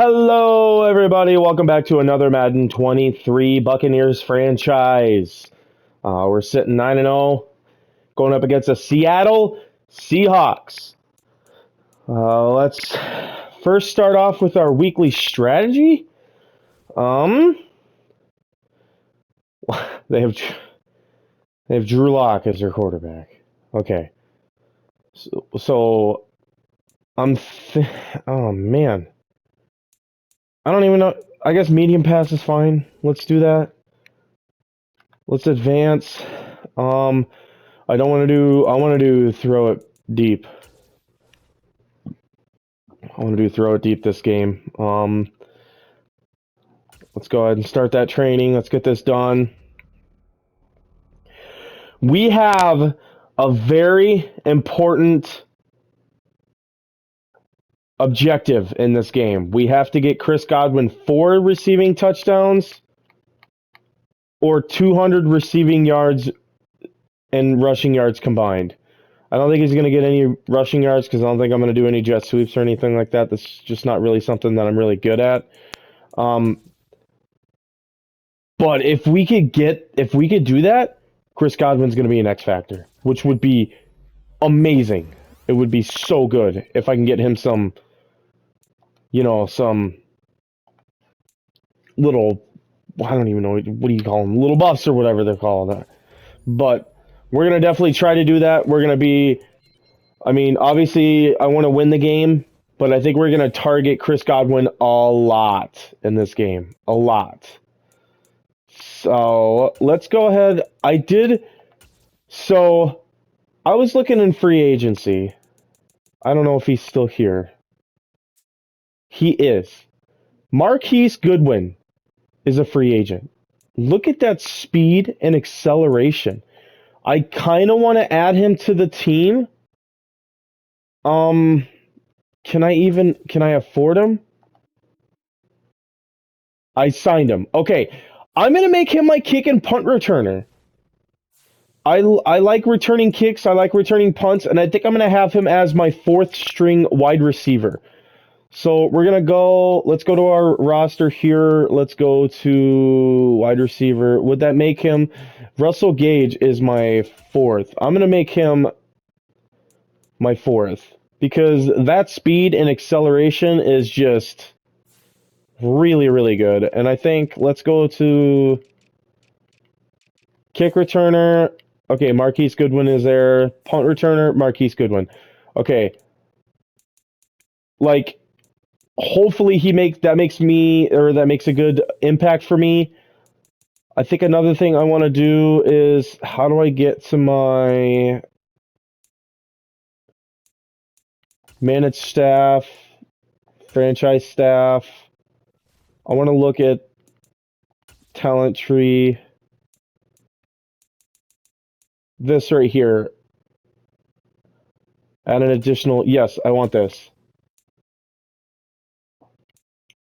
Hello, everybody. Welcome back to another Madden 23 Buccaneers franchise. We're sitting 9-0, going up against the Seattle Seahawks. Let's first start off with our weekly strategy. They have Drew Lock as their quarterback. Okay. So oh man. I don't even know. I guess medium pass is fine. Let's do that. Let's advance. I want to do throw it deep. I want to do throw it deep this game. Let's go ahead and start that training. Let's get this done. We have a very important objective in this game. We have to get Chris Godwin 4 receiving touchdowns or 200 receiving yards and rushing yards combined. I don't think he's going to get any rushing yards because I don't think I'm going to do any jet sweeps or anything like that. That's just not really something that I'm really good at. But if we could do that, Chris Godwin's going to be an X factor, which would be amazing. It would be so good if I can get him some little, I don't even know, what do you call them? Little buffs or whatever they're calling that. But we're going to definitely try to do that. We're going to be, obviously I want to win the game, but I think we're going to target Chris Godwin a lot in this game. A lot. So let's go ahead. So I was looking in free agency. I don't know if he's still here. He is. Marquise Goodwin is a free agent. Look at that speed and acceleration. I kind of want to add him to the team. Can I afford him? I signed him. Okay. I'm going to make him my kick and punt returner. I like returning kicks. I like returning punts. And I think I'm going to have him as my 4th string wide receiver. So we're going to go, let's go to our roster here. Let's go to wide receiver. Would that make him, Russell Gage is my 4th. I'm going to make him my 4th because that speed and acceleration is just really, really good. And I think, let's go to kick returner. Okay, Marquise Goodwin is there. Punt returner, Marquise Goodwin. Okay. Hopefully that makes a good impact for me. I think another thing I want to do is, how do I get to my managed staff, franchise staff? I want to look at talent tree. This right here. Add an additional, yes, I want this.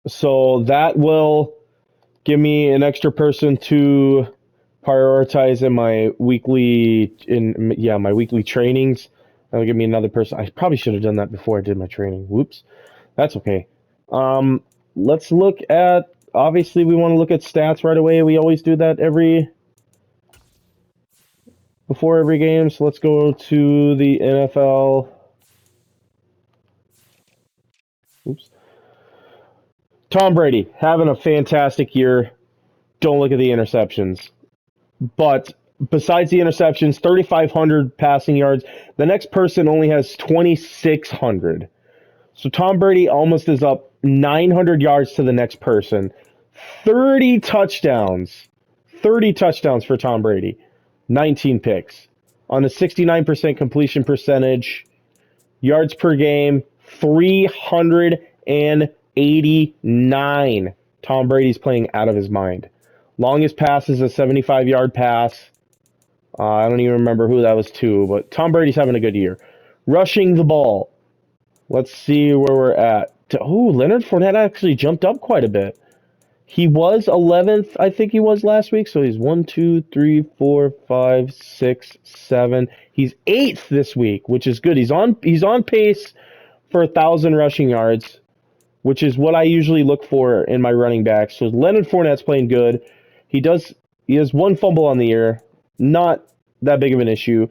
So that will give me an extra person to prioritize in my weekly trainings. That'll give me another person. I probably should have done that before I did my training. Whoops. That's okay. Let's look at, obviously we want to look at stats right away. We always do that before every game. So let's go to the NFL. Oops. Tom Brady, having a fantastic year. Don't look at the interceptions. But besides the interceptions, 3,500 passing yards. The next person only has 2,600. So Tom Brady almost is up 900 yards to the next person. 30 touchdowns. 30 touchdowns for Tom Brady. 19 picks. On a 69% completion percentage. Yards per game, 389. Tom Brady's playing out of his mind. Longest pass is a 75-yard pass. I don't even remember who that was to, but Tom Brady's having a good year. Rushing the ball. Let's see where we're at. Leonard Fournette actually jumped up quite a bit. He was 11th, I think he was last week, so he's 1, 2, 3, 4, 5, 6, 7. He's 8th this week, which is good. He's on pace for 1,000 rushing yards. which is what I usually look for in my running backs. So Leonard Fournette's playing good. He has one fumble on the year, not that big of an issue.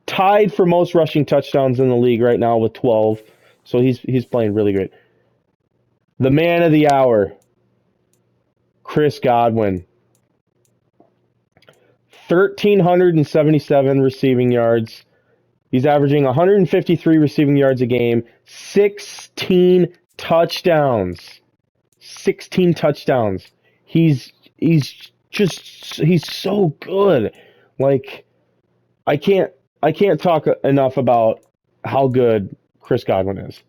Tied for most rushing touchdowns in the league right now with 12. So he's playing really great. The man of the hour, Chris Godwin. 1,377 receiving yards. He's averaging 153 receiving yards a game. 16 touchdowns. 16 touchdowns. He's so good. Like I can't talk enough about how good Chris Godwin is.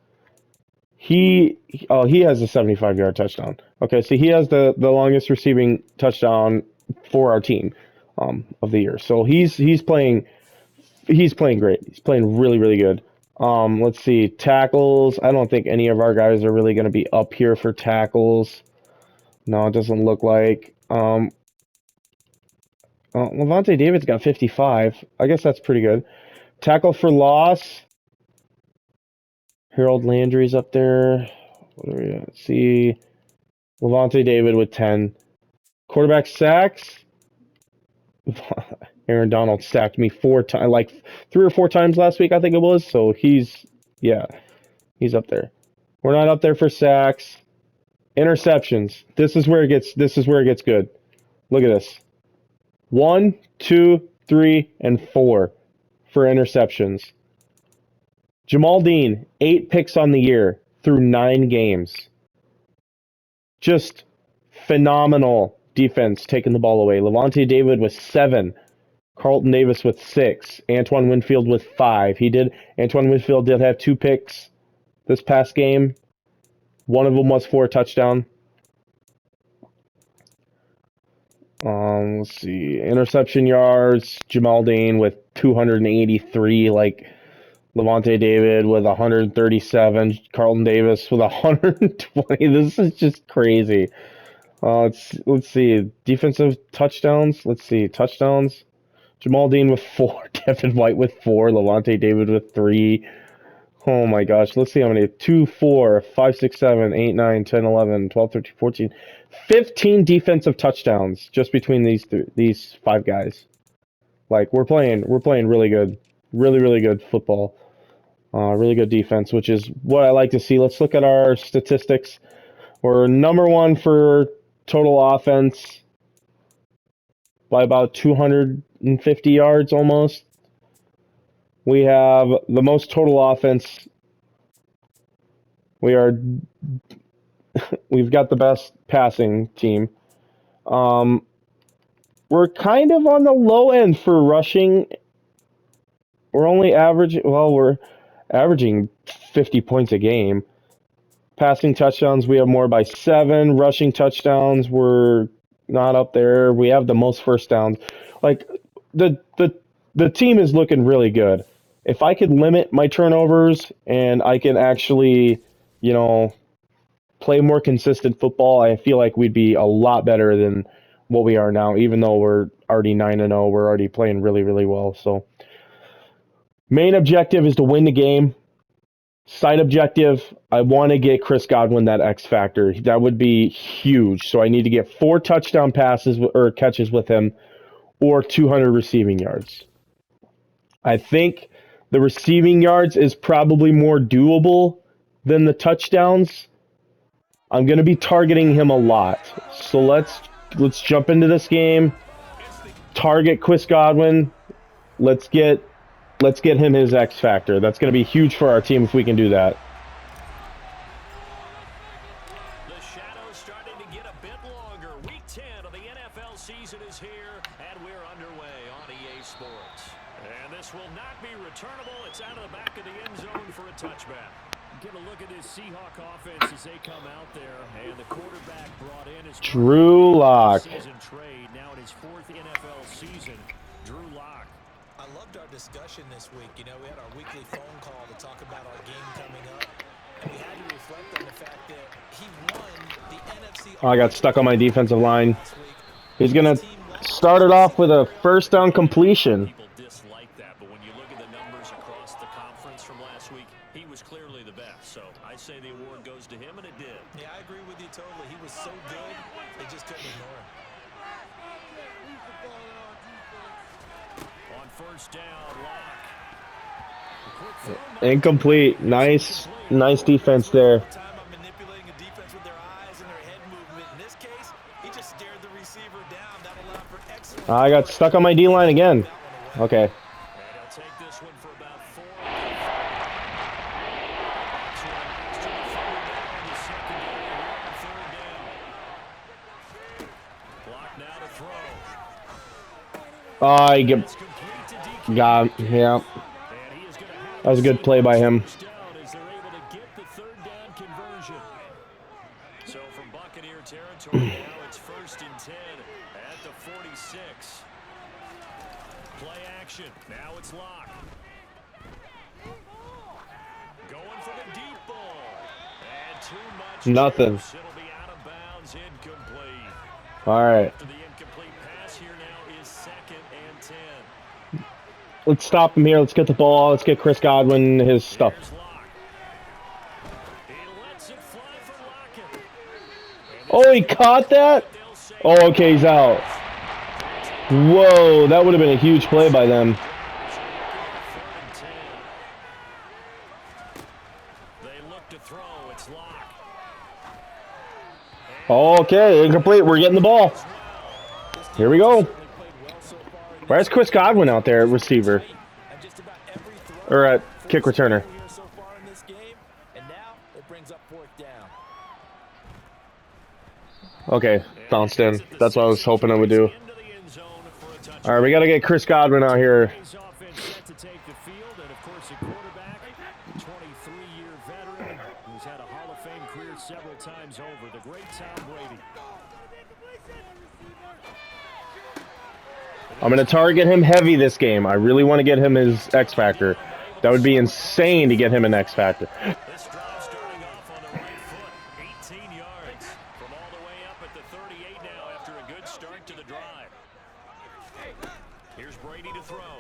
He has a 75-yard touchdown. Okay, so he has the longest receiving touchdown for our team of the year. So he's playing great. He's playing really, really good. Let's see, tackles. I don't think any of our guys are really going to be up here for tackles. No, it doesn't look like. Levante David's got 55. I guess that's pretty good. Tackle for loss. Harold Landry's up there. What do we got? See, Levante David with 10. Quarterback sacks. Aaron Donald sacked me 4 times, like 3 or 4 times last week, I think it was. So he's up there. We're not up there for sacks. Interceptions. This is where it gets good. Look at this. 1, 2, 3, and 4 for interceptions. Jamal Dean, 8 picks on the year through 9 games. Just phenomenal defense taking the ball away. Levante David with 7. Carlton Davis with 6. Antoine Winfield with 5. Antoine Winfield did have 2 picks this past game. One of them was for a touchdown. Let's see. Interception yards, Jamal Dean with 283, like Levante David with 137, Carlton Davis with 120. This is just crazy. Let's see. Defensive touchdowns. Let's see. Touchdowns. Jamal Dean with 4, Devin White with 4, Levante David with 3. Oh my gosh. Let's see how many. 2, 4, 5, 6, 7, 8, 9, 10, 11, 12, 13, 14. 15 defensive touchdowns just between these 5 guys. Like we're playing really good. Really, really good football. Really good defense, which is what I like to see. Let's look at our statistics. We're number 1 for total offense by about 250 yards almost. We have the most total offense. We've got the best passing team. We're kind of on the low end for rushing. We're averaging 50 points a game. Passing touchdowns, we have more by 7. Rushing touchdowns, we're not up there. We have the most first downs. Like the team is looking really good. If I could limit my turnovers and I can actually, play more consistent football, I feel like we'd be a lot better than what we are now. Even though we're already 9-0, we're already playing really, really well. So, main objective is to win the game. Side objective, I want to get Chris Godwin that X factor. That would be huge. So I need to get 4 touchdown passes or catches with him, or 200 receiving yards. I think the receiving yards is probably more doable than the touchdowns. I'm going to be targeting him a lot. So let's jump into this game. Target Chris Godwin. Let's get him his X factor. That's going to be huge for our team if we can do that. The shadow's starting to get a bit longer. Week 10 of the NFL season is here, and we're underway on EA Sports. And this will not be returnable. It's out of the back of the end zone for a touchback. Get a look at this Seahawk offense as they come out there, and the quarterback brought in his Drew Lock. Season trade, now in his 4th NFL season. Drew Lock. I loved our discussion this week. We had our weekly phone call to talk about our game coming up, and we had to reflect on the fact that he won the NFC. I got stuck on my defensive line. He's gonna start it off with a first down completion. People dislike that, but when you look at the numbers across the conference from last week, he was clearly the best. So I say the award goes to him, and it did. Yeah, I agree with you totally. He was so good, they just couldn't ignore him. On first down, Lock. Incomplete. Nice defense there. Time on manipulating a defense with their eyes and their head movement. In this case, he just stared the receiver down. That allowed for excellent. I got stuck on my D-line again. Okay. And he'll take this one for about 4. Block now to throw. I get got yeah. That was a good play by him. So from Buccaneer territory now it's 1st and 10 at the 46. Play action. Now it's Lock. Going for the deep ball. And too much. Nothing. It'll be out of bounds, incomplete. All right. After the incomplete pass here now is 2nd and 10. Let's stop him here. Let's get the ball. Let's get Chris Godwin his stuff. Here's Lock. He lets it fly for Lockett. Oh, he caught that? Oh, okay, he's out. Whoa, that would have been a huge play by them. They look to throw. It's Lock. Okay, incomplete. We're getting the ball. Here we go. Where's Chris Godwin out there at receiver? Or at kick returner? Okay, bounced in. That's what I was hoping I would do. All right, we got to get Chris Godwin out here. To take the field, and of course a quarterback, 23-year veteran who's had a Hall of Fame career several times over, the great Tom Brady. I'm going to target him heavy this game. I really want to get him his X Factor. That would be insane to get him an X Factor. This drive starting off on the right foot, 18 yards from all the way up at the 38 now after a good start to the drive. Here's Brady to throw.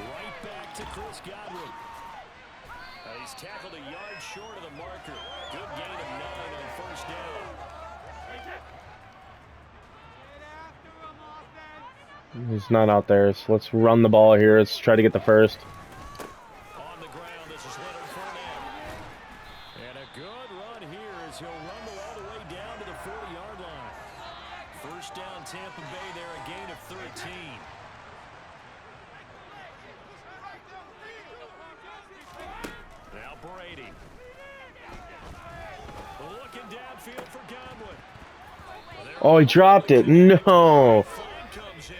Right back to Chris Godwin. He's tackled a yard short of the marker. Good gain of 9 on first down. He's not out there, so let's run the ball here. Let's try to get the first. On the ground, this is Leonard Fournette. And a good run here as he'll rumble all the way down to the 40-yard line. First down, Tampa Bay there, a gain of 13. Now Brady. Looking downfield for Godwin. Oh, he dropped it. No. Flag comes in.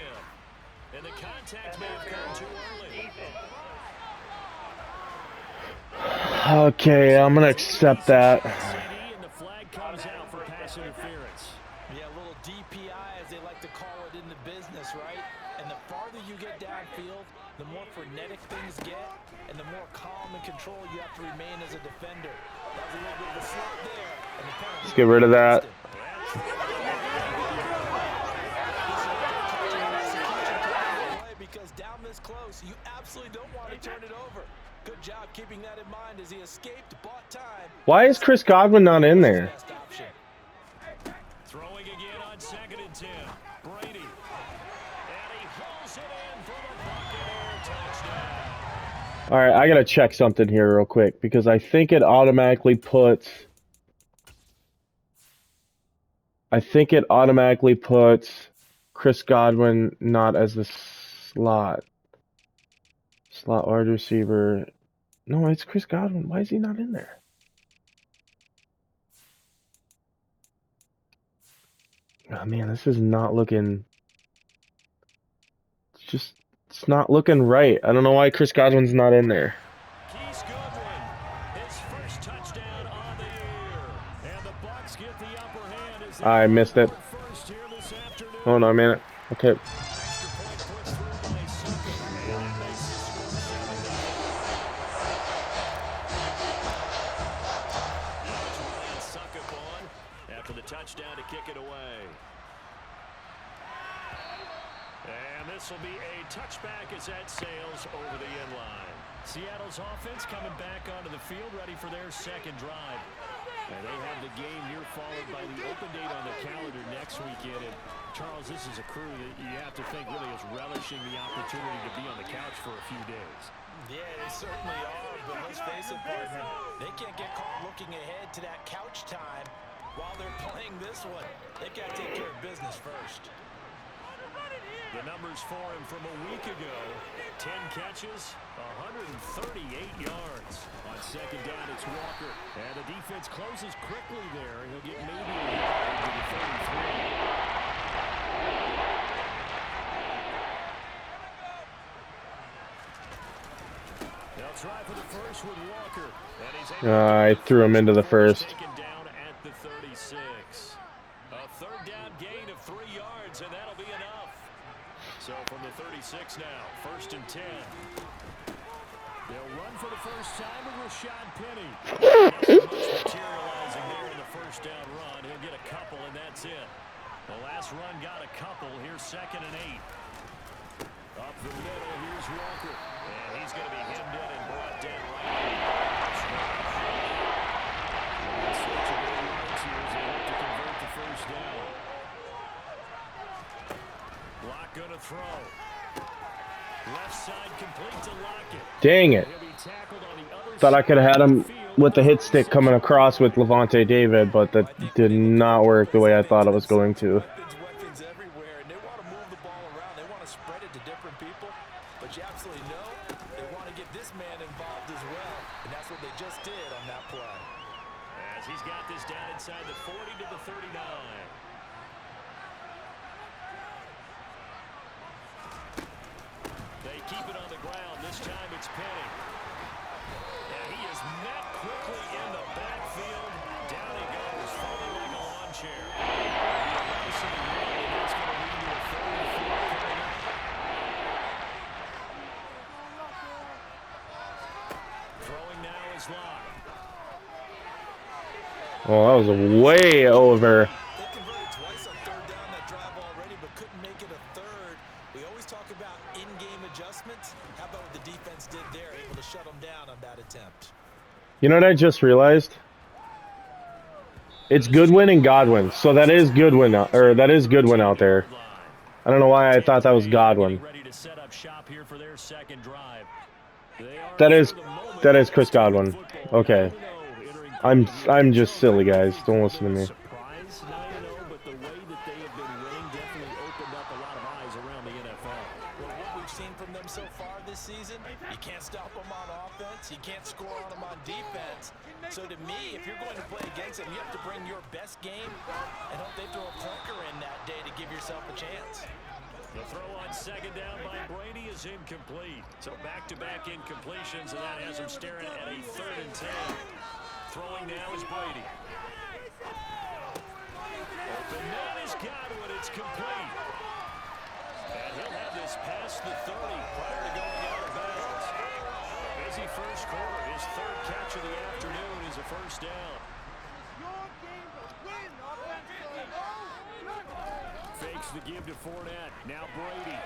And the contact may have come too early. Okay, I'm going to accept that. And the flag comes out for pass interference. Yeah, a little DPI, as they like to call it in the business, right? And the farther you get downfield, the more frenetic things get, and the more calm and control you have to remain as a defender. That was a little bit of a slip there. And the penalty. Let's get rid of that. Because down this close, you absolutely don't want to turn it over. Good job keeping that in mind as he escaped, bought time. Why is Chris Godwin not in there? Throwing again on 2nd and 10. Brady. And he hauls it in for the Buccaneer touchdown. All right, I got to check something here real quick because I think it automatically puts Chris Godwin not as the slot wide receiver. No, it's Chris Godwin. Why is he not in there? Oh man, this is not looking. It's not looking right. I don't know why Chris Godwin's not in there. Keith Goodwin, his first touchdown on the year. And the Bucs get the upper hand as I missed it. first here this afternoon. Hold on a minute. Okay. Extra point puts through by Sucker. And that makes the score 7-0. Sucker on after the touchdown to kick it away. And this will be a touchback as that sails over the end line. Seattle's offense coming back onto the field, ready for their second drive. And they have the game here followed by the open date on the calendar next weekend. And Charles, this is a crew that you have to think really is relishing the opportunity to be on the couch for a few days. Yeah, they certainly are, but let's face it, partner, they can't get caught looking ahead to that couch time while they're playing this one. They've got to take care of business first. The numbers for him from a week ago, 10 catches, 138 yards. On second down, it's Walker. And the defense closes quickly there. He'll get maybe a yard to the 33. They'll try for the first with Walker. And he's I threw him into the first. taken down at the 36. A third down gain of 3 yards, and that'll be enough. So from the 36 now, 1st and 10. They'll run for the first time with Rashad Penny. Nothing much materializing there in the first down run. He'll get a couple, and that's it. The last run got a couple. Here's 2nd and 8. Up the middle, here's Walker. And he's going to be hemmed in and brought down right now. Switch of the runs here as they hope to convert the first down. Lock going to throw. Left side complete to Lockett. Dang it. He'll be tackled on the other Thought I could have had him side of the with the hit field. stick coming across with Levante David, but that did not work the way I thought it was going to. Weapons everywhere, and they want to move the ball around. They want to spread it to different people, but you absolutely know they want to get this man involved as well, and that's what they just did on that play. As he's got this down inside the 40 to the 39. They keep it on the ground. This time it's Penny. And he is met quickly in the backfield. Down he goes, falling like a lawn chair. That's going to lead to a 3rd and 4 coming up. Throwing now is Locke. Oh, that was way over. They converted twice on 3rd down that drive already, but couldn't make it a 3rd. We always talk about in-game adjustments. How about what the defense did there, able to shut them down on that attempt? You know what I just realized? It's Goodwin and Godwin, so that is Goodwin, or that is Goodwin out there. I don't know why I thought that was Godwin. Ready to set up shop here for their second drive. That is Chris Godwin. Okay. I'm just silly, guys. Don't listen to me. Surprise, but the way that they have been winning definitely opened up a lot of eyes around the NFL. Well, what we've seen from them so far this season, you can't stop them on offense, you can't score on them on defense. So to me, if you're going to play against them, you have to bring your best game and hope they throw a clunker in that day to give yourself a chance. The throw on second down by Brady is incomplete. So back-to-back incompletions, and that has him staring at a 3rd and 10. Throwing now is Brady. Open man is Godwin. It's complete. And he'll have this past the 30 prior to going out of bounds. A busy first quarter. His 3rd catch of the afternoon is a first down. Fakes the give to Fournette. Now Brady.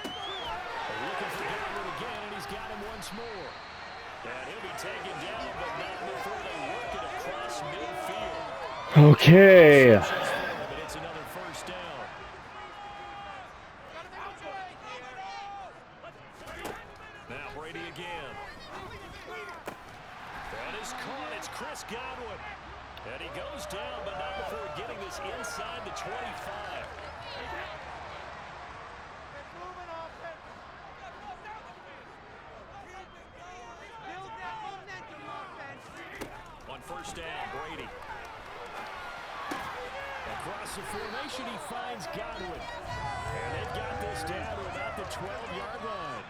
Looking for Godwin again, and he's got him once more. And he'll be taken down, but not before they work it across midfield. Okay. But it's another first down. Now Brady again. That is caught. It's Chris Godwin. And he goes down, but not before getting this inside the 25. On first down, Brady. Across the formation, he finds Godwin. And they've got this down to about the 12-yard line.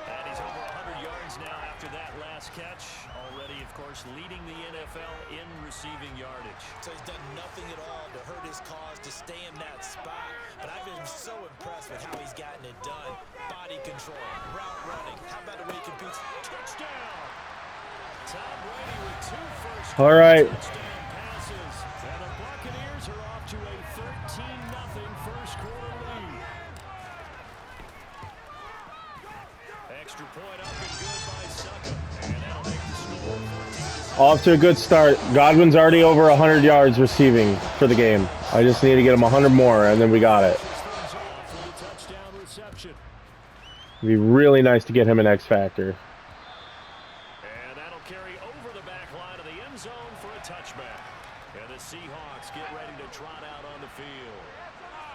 And he's over 100 yards now after that last catch. Already, of course, leading the NFL in receiving yardage. So he's done nothing at all to hurt his cause, to stay in that spot. But I've been so impressed with how he's gotten it done. Body control, route running. How about the way he competes? Touchdown! Tom Brady with 2 first All right. touchdown passes. And the Buccaneers are off to a 13-0 first quarter lead. Extra point Off to a good start. Godwin's already over 100 yards receiving for the game. I just need to get him 100 more, and then we got it. It'd be really nice to get him an X Factor. And that'll carry over the back line of the end zone for a touchback. And the Seahawks get ready to trot out on the field.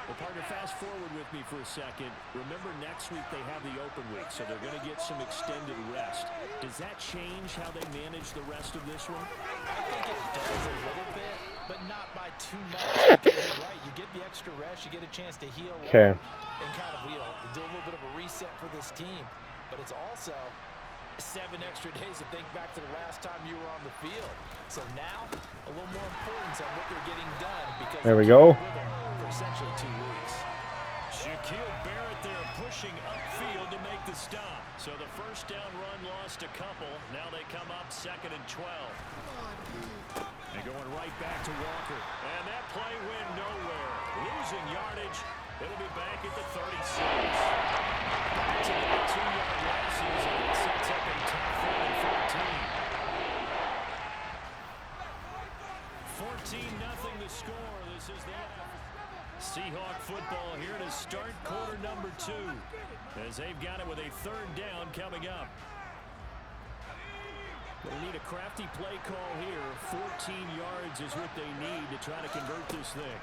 Well, partner, fast forward with me for a second. Remember, next week they have the open week, so they're going to get some extended rest. Does that change how they manage the rest of this one? I think it does a little bit, but not by too much. Because you're right, you get the extra rest, you get a chance to heal. Okay. And kind of, do a little bit of a reset for this team. But it's also 7 extra days to think back to the last time you were on the field. So now, a little more importance on what they're getting done. Because there we go. For essentially 2 weeks. Shaquille Barrett there pushing upfield to make the stop. So the first down run lost a couple. Now they come up 2nd and 12. And going right back to Walker. And that play went nowhere. Losing yardage. It'll be back at the 36. Back to the 2-yard losses, and it sets up a tough 4th and 14. 14-0 the score. This is the Seahawk football here to start quarter number 2. As they've got it with a 3rd down coming up. They need a crafty play call here. 14 yards is what they need to try to convert this thing.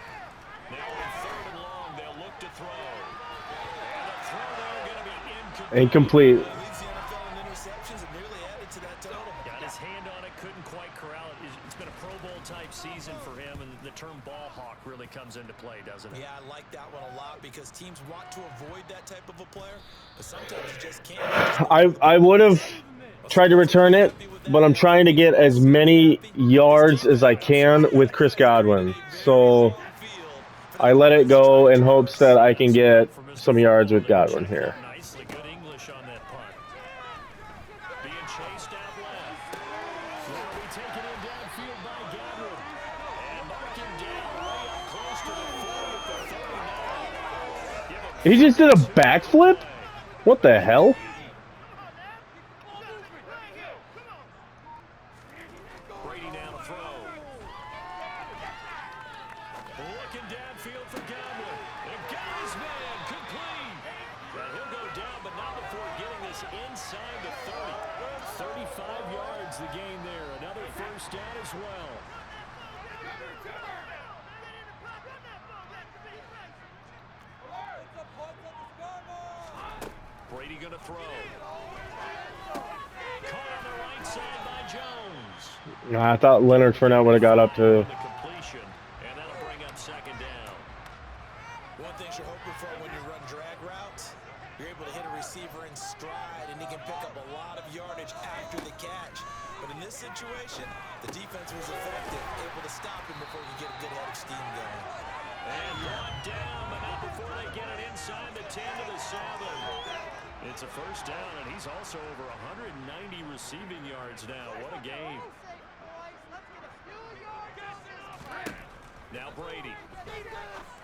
Now on 3rd and long, they'll look to throw. And the throw there going to be incomplete. Leads the NFL in interceptions and nearly added to that total. Got his hand on it, couldn't quite corral it. It's been a Pro Bowl type season for him, and the term ball hawk really comes into play, doesn't it? Yeah, I like that one a lot because teams want to avoid that type of a player, but sometimes you just can't. I would have tried to return it, but I'm trying to get as many yards as I can with Chris Godwin. So I let it go in hopes that I can get some yards with Godwin here. Nicely, good English on that punt. Being chased out left. Will be taken in downfield by Godwin. And marking down way up close to the 40 at the 39. He just did a backflip? What the hell? Brady now to throw. Looking downfield for Godwin. And got his man complete. And he'll go down, but not before getting this inside the 30. 35 yards the gain there. Another first down as well. Brady going to throw. Caught on the right side by Jones. I thought Leonard Fournette would have got up to. The completion, and that'll bring up 2nd down. One thing you're hoping for when you run drag routes, you're able to hit a receiver in stride, and he can pick up a lot of yardage after the catch. But in this situation, the defense was effective, able to stop him before you get a good head of steam going. And brought down, but not before they get it inside the 10 to the 7. It's a first down, and he's also over 190 receiving yards now. What a game. Now Brady.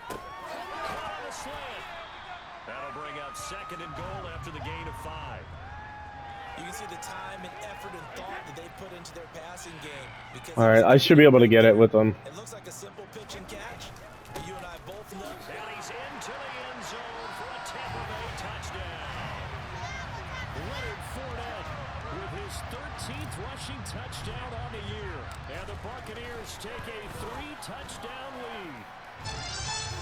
Caught on the slant. That'll bring up 2nd and goal after the gain of 5. You can see the time and effort and thought that they put into their passing game. All right, I should be able to get it with them. It looks like a simple pitch and catch, but you and I both know. And he's into the end zone for a Tampa Bay touchdown. Leonard Fournette with his 13th rushing touchdown on the year. And the Buccaneers take a 3-touchdown lead.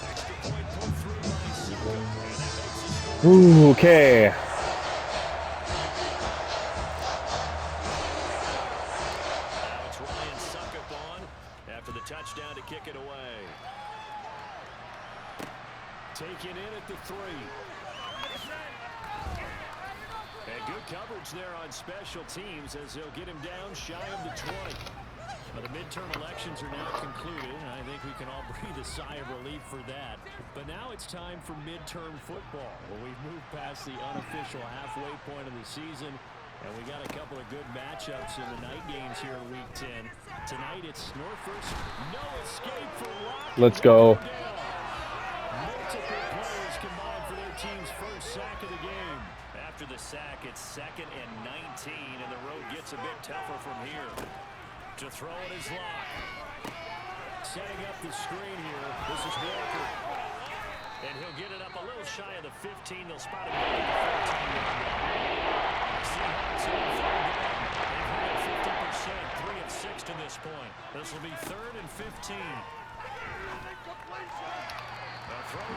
Extra point put through by Sika. And that makes the score. Ooh, okay. Now it's Ryan Suckup on after the touchdown to kick it away. Taken in at the 3. And good coverage there on special teams as they'll get him down shy of the 20. Well, the midterm elections are now concluded, and I think we can all breathe a sigh of relief for that. But now it's time for midterm football. Well, we've moved past the unofficial halfway point of the season, and we got a couple of good matchups in the night games here in Week 10. Tonight it's Norfolk's no escape for Rock. Let's go. Multiple players combined for their team's first sack of the game. After the sack, it's 2nd and 19, and the road gets a bit tougher from here. To throw it is Locke. Setting up the screen here. This is Walker. And he'll get it up a little shy of the 15. They'll spot him at the 14. Seahawks on third down. They've hit 50%, 3 of 6 to this point. This will be 3rd and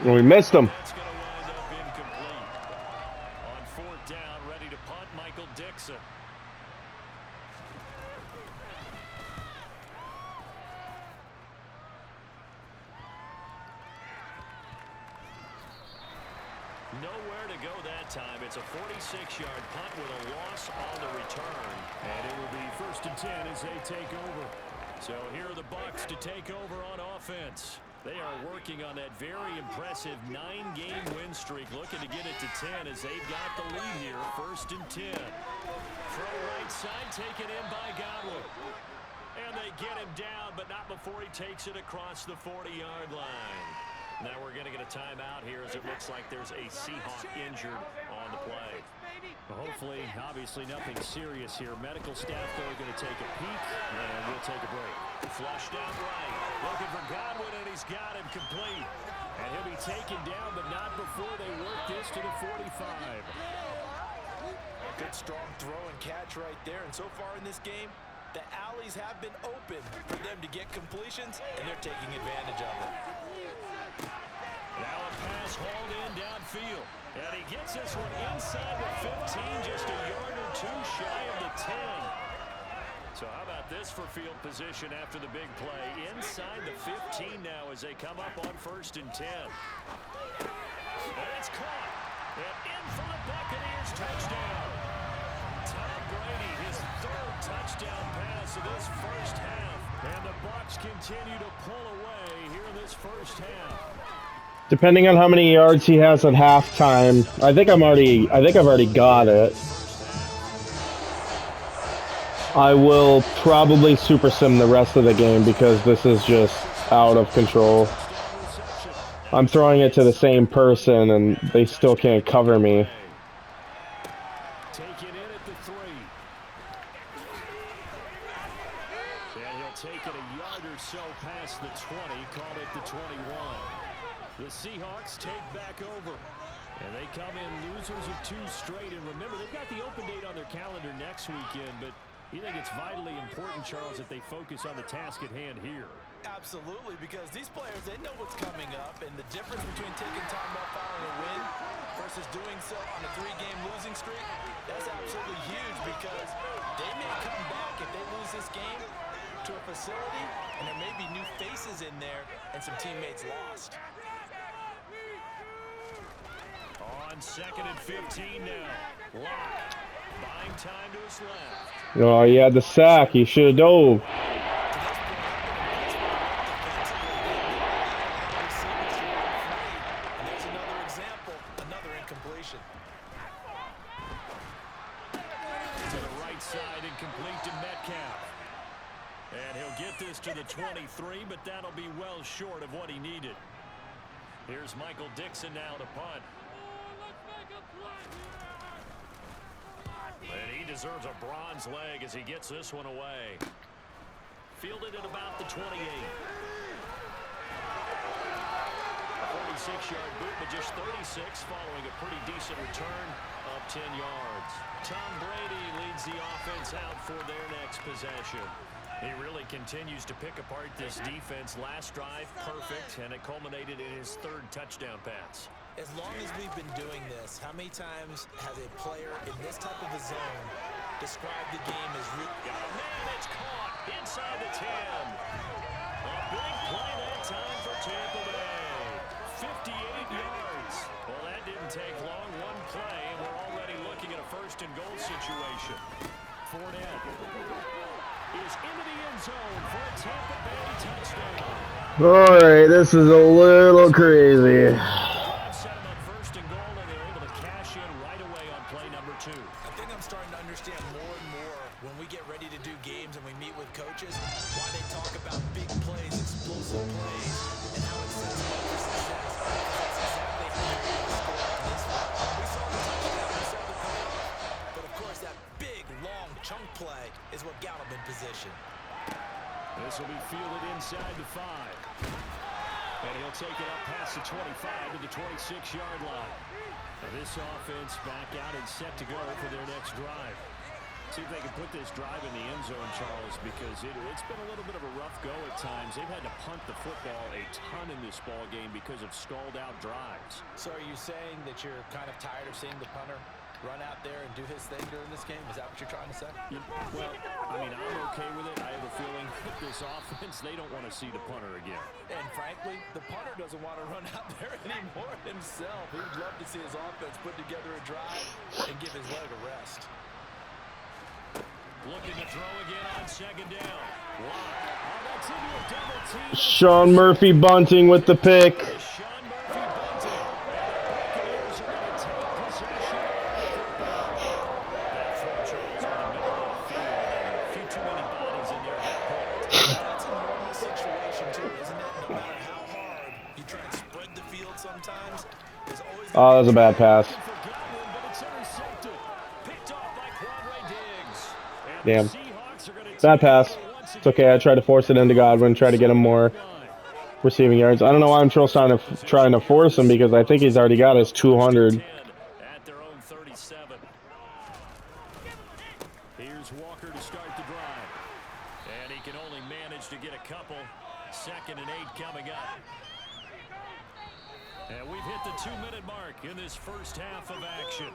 15. We missed him. That's going to wind up incomplete. On 4th down, ready to punt, Michael Dixon. Nowhere to go that time. It's a 46-yard punt with a loss on the return. And it will be 1st and 10 as they take over. So here are the Bucs to take over on offense. They are working on that very impressive 9-game win streak, looking to get it to 10 as they've got the lead here. 1st and 10. Throw right side, taken in by Godwin. And they get him down, but not before he takes it across the 40-yard line. Now we're going to get a timeout here as it looks like there's a Seahawk injured on the play. Hopefully, obviously nothing serious here. Medical staff, though, are going to take a peek, and we'll take a break. Flushed out right. Looking for Godwin, and he's got him complete. And he'll be taken down, but not before they work this to the 45. A good, strong throw and catch right there. And so far in this game, the alleys have been open for them to get completions, and they're taking advantage of it. Now a pass hauled in downfield. And he gets this one inside the 15, just a yard or two shy of the 10. So how about this for field position after the big play? Inside the 15 now as they come up on 1st and 10. And it's caught. And in for the Buccaneers touchdown. Tom Brady, his 3rd touchdown pass of this first half. And the Bucs continue to pull away here in this first half. Depending on how many yards he has at halftime, I think I've already got it. I will probably super sim the rest of the game because this is just out of control. I'm throwing it to the same person and they still can't cover me. Take it in at the 3. And he'll take it a yard or so past the 20, called it the 21. The Seahawks take back over. And they come in losers of 2 straight. And remember, they've got the open date on their calendar next weekend, but you think it's vitally important, Charles, that they focus on the task at hand here? Absolutely, because these players, they know what's coming up, and the difference between taking time off following a win versus doing so on a 3-game losing streak, that's absolutely huge because they may come back if they lose this game to a facility, and there may be new faces in there and some teammates lost. On 2nd and 15 now. Locke buying time to his left. Oh, he had the sack. He should have dove. There's another example, another incompletion. To the right side, incomplete to Metcalf. And he'll get this to the 23, but that'll be well short of what he needed. Here's Michael Dixon now to punt. And he deserves a bronze leg as he gets this one away. Fielded at about the 28. A 46-yard boot, but just 36 following a pretty decent return of 10 yards. Tom Brady leads the offense out for their next possession. He really continues to pick apart this defense. Last drive, perfect, and it culminated in his 3rd touchdown pass. As long as we've been doing this, how many times has a player in this type of a zone described the game as Oh, man, it's caught inside the 10. A big play that time for Tampa Bay. 58 yards. Well, that didn't take long. One play, and we're already looking at a 1st and goal situation. Fournette is into the end zone for a Tampa Bay touchdown. All right, this is a little crazy. Set him up 1st and goal, and they're able to cash in right away on play number 2. I think I'm starting to understand more and more when we get ready to do games and we meet with coaches why they talk about big plays, explosive plays, and how it sets them up for success. That's exactly how they're able to score on this one. We saw the touchdown, we saw the payoff, but of course that big, long chunk play is what got them in position. This will be fielded inside the 5. And he'll take it up past the 25 to the 26-yard line. Now this offense back out and set to go for their next drive. See if they can put this drive in the end zone, Charles, because it's been a little bit of a rough go at times. They've had to punt the football a ton in this ball game because of stalled-out drives. So are you saying that you're kind of tired of seeing the punter run out there and do his thing during this game? Is that what you're trying to say? Yeah, well, I mean, I'm okay with it. I have a feeling with this offense, they don't want to see the punter again. And frankly, the punter doesn't want to run out there anymore himself. He'd love to see his offense put together a drive and give his leg a rest. Looking to throw again on second down. Wow. Oh, that's into a double team. Sean Murphy bunting with the pick. Sean Murphy bunting. Buccaneers are going to take possession. That throw, Charles, in the middle of the field. A few too many bodies in there at that point. That's a normal situation, too, isn't it? No matter how hard you try and spread the field sometimes, there's always... Oh, that was a bad pass. Damn. Bad pass. It's okay. I tried to force it into Godwin, try to get him more receiving yards. I don't know why I'm trying to force him because I think he's already got his 200. At their own 37. Here's Walker to start the drive. And he can only manage to get a couple. 2nd and 8 coming up. And we've hit the 2-minute mark in this first half of action.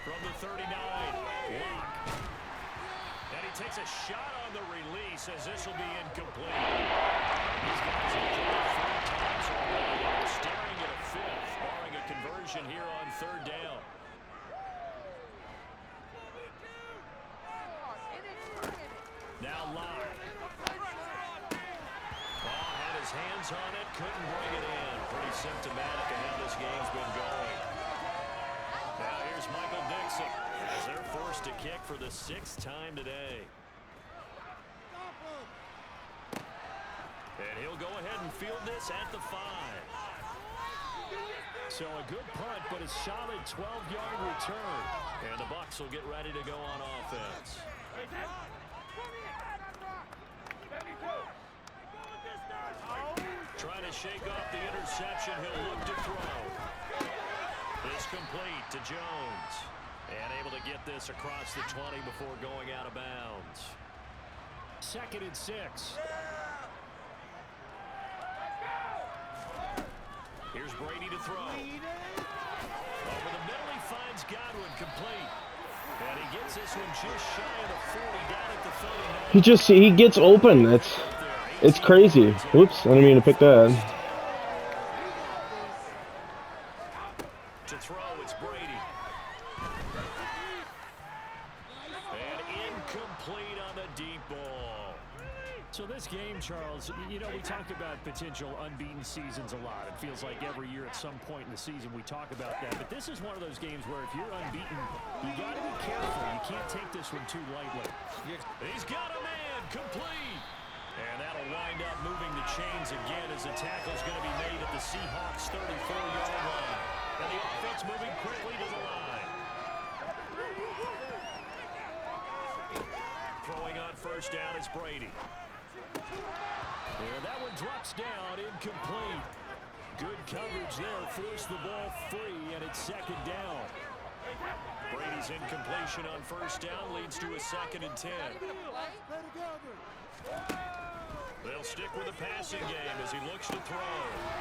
From the 39, Lock. And he takes a shot on the release as this will be incomplete. These guys have thrown 3 times already. They're staring at a 5th, barring a conversion here on 3rd down. Now Lock. Oh, had his hands on it, couldn't bring it in. Pretty symptomatic of how this game's been going. Now here's Michael Dixon as they're forced to kick for the 6th time today. And he'll go ahead and field this at the 5. So a good punt, but a solid 12-yard return. And the Bucs will get ready to go on offense. Trying to shake off the interception. He'll look to throw. This complete to Jones. And able to get this across the 20 before going out of bounds. 2nd and 6. Here's Brady to throw. Over the middle, he finds Godwin complete. And he gets this one just shy of the 40 down at the 39. He gets open. It's crazy. Oops, I didn't mean to pick that. To throw, it's Brady. And incomplete on the deep ball. So this game, Charles, you know, we talk about potential unbeaten seasons a lot. It feels like every year at some point in the season we talk about that. But this is one of those games where if you're unbeaten, you got to be careful. You can't take this one too lightly. He's got a man complete. And that'll wind up moving the chains again as the tackle's going to be made at the Seahawks' 34-yard line. And the offense moving quickly to the line. Throwing on 1st down is Brady. And that one drops down, incomplete. Good coverage there, forced the ball free, and it's 2nd down. Brady's incompletion on 1st down leads to a 2nd and 10. They'll stick with the passing game as he looks to throw.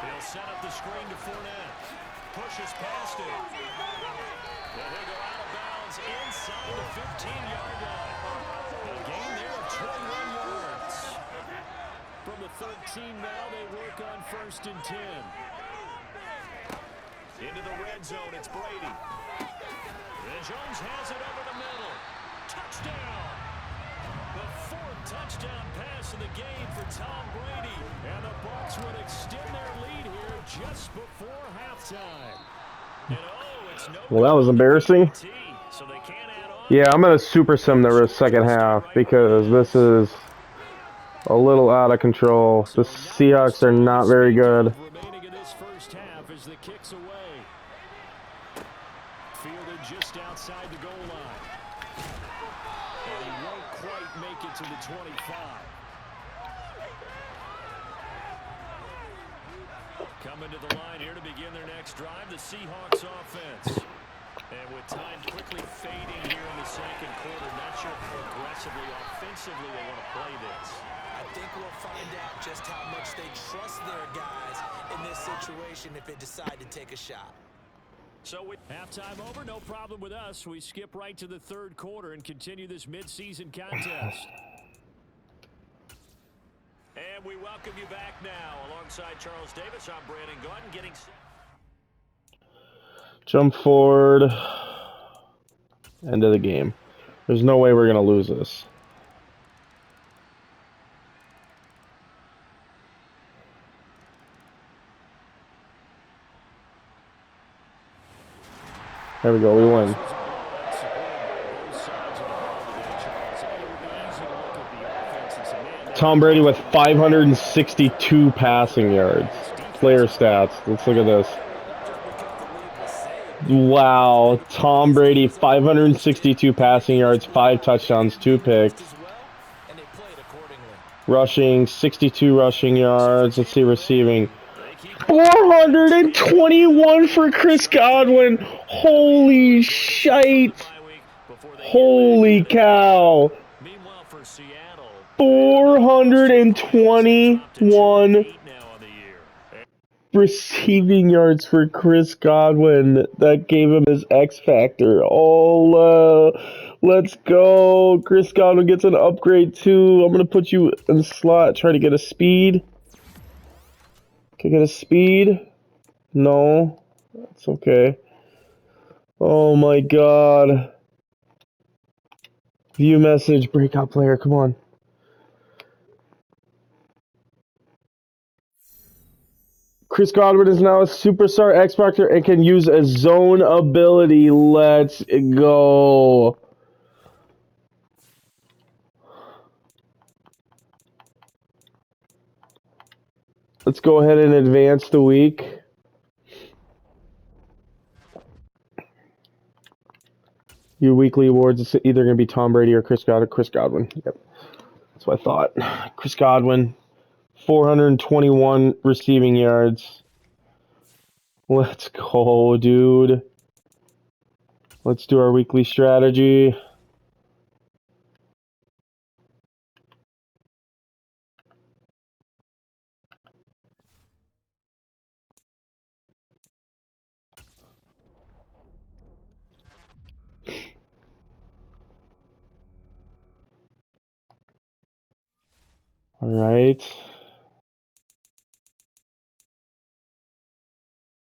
He'll set up the screen to Fournette. Pushes past it. And he'll go out of bounds inside the 15-yard line. A gain there of 21 yards. From the 13 now, they work on 1st and 10. Into the red zone, it's Brady. And Jones has it over the middle. Touchdown! The 4th touchdown pass of the game for Tom Brady. And the Bucs would extend their lead here just before halftime. And it's no Well, that was embarrassing. so they can't add on. Yeah, I'm going to super sim the 2nd half because this is a little out of control. The Seahawks are not very good. Remaining in this first half as the kicks away. fielded just outside the goal line. And he won't quite make it to the 25. Coming to the line here to begin their next drive, the Seahawks offense. And with time quickly fading here in the second quarter, not sure how aggressively, offensively they want to play this. I think we'll find out just how much they trust their guys in this situation if they decide to take a shot. So with halftime over, no problem with us. We skip right to the third quarter and continue this midseason contest. And we welcome you back now. Alongside Charles Davis, I'm Brandon Gordon getting set. Jump forward. End of the game. There's no way we're going to lose this. There we go, we win. Tom Brady with 562 passing yards. Player stats. Let's look at this. Wow, Tom Brady, 562 passing yards, 5 touchdowns, 2 picks. Rushing, 62 rushing yards. Let's see, receiving. 421 for Chris Godwin. Holy shite. Holy cow. 421 receiving yards for Chris Godwin. That gave him his X factor. Oh, let's go. Chris Godwin gets an upgrade too. I'm going to put you in the slot. Try to get a speed. Can I get a speed? No. That's okay. Oh my god. View message. Breakout player. Come on. Chris Godwin is now a superstar X Factor and can use a zone ability. Let's go. Let's go ahead and advance the week. Your weekly awards is either going to be Tom Brady or Chris Godwin. Chris Godwin. Yep. That's what I thought. Chris Godwin. 421 receiving yards. Let's go, dude. Let's do our weekly strategy. All right.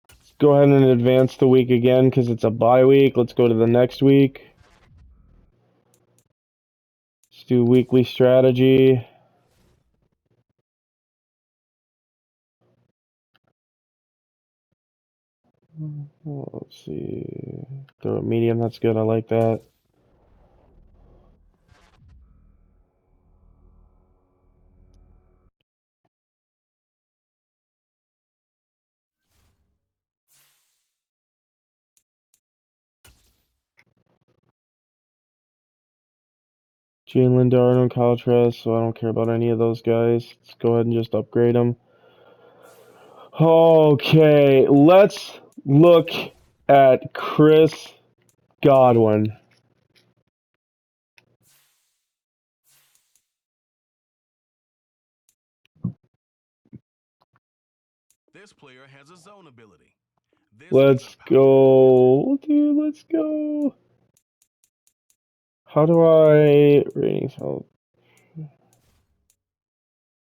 Let's go ahead and advance the week again because it's a bye week. Let's go to the next week. Let's do weekly strategy. Let's see. Throw a medium. That's good. I like that. Jalen Darnold, Kyle Trask, so I don't care about any of those guys. Let's go ahead and just upgrade them. Okay, let's look at Chris Godwin. This player has a zone ability. Let's go. Dude, let's go. How do I... Ratings, how...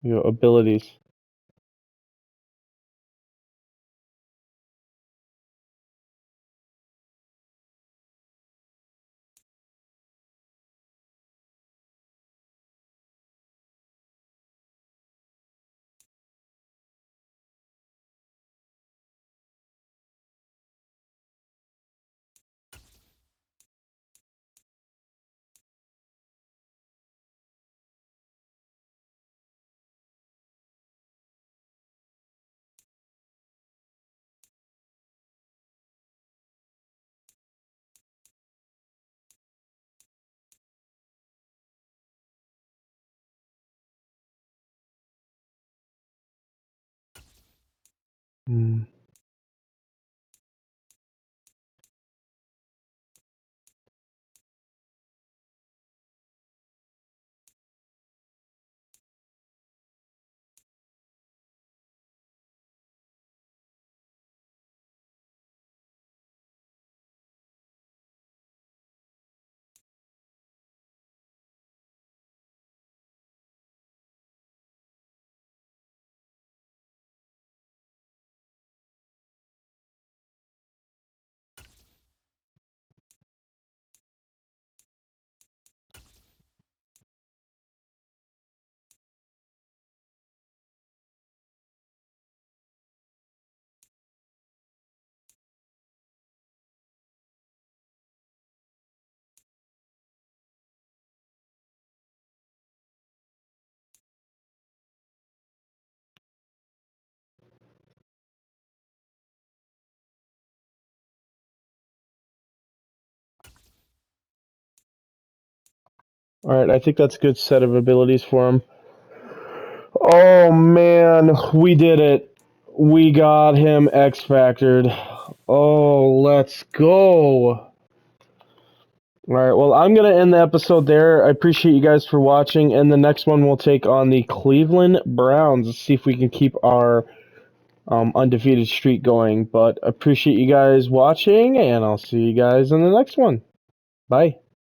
abilities. Hmm. All right, I think that's a good set of abilities for him. Oh man, we did it. We got him X-Factored. Oh, let's go. All right, well, I'm going to end the episode there. I appreciate you guys for watching, and the next one we'll take on the Cleveland Browns. Let's see if we can keep our undefeated streak going. But appreciate you guys watching, and I'll see you guys in the next one. Bye.